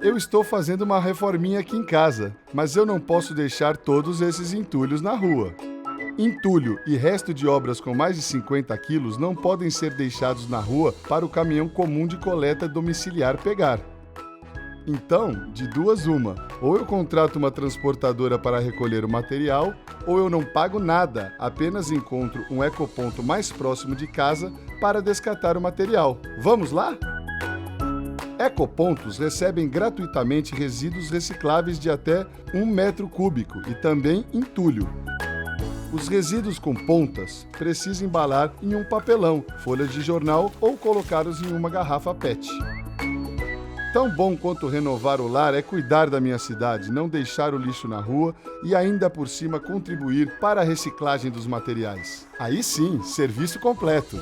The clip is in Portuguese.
Eu estou fazendo uma reforminha aqui em casa, mas eu não posso deixar todos esses entulhos na rua. Entulho e resto de obras com mais de 50 quilos não podem ser deixados na rua para o caminhão comum de coleta domiciliar pegar. Então, de duas uma, ou eu contrato uma transportadora para recolher o material, ou eu não pago nada, apenas encontro um ecoponto mais próximo de casa para descartar o material. Vamos lá? Ecopontos recebem gratuitamente resíduos recicláveis de até 1 metro cúbico e também entulho. Os resíduos com pontas precisam embalar em um papelão, folhas de jornal ou colocá-los em uma garrafa PET. Tão bom quanto renovar o lar é cuidar da minha cidade, não deixar o lixo na rua e ainda por cima contribuir para a reciclagem dos materiais. Aí sim, serviço completo.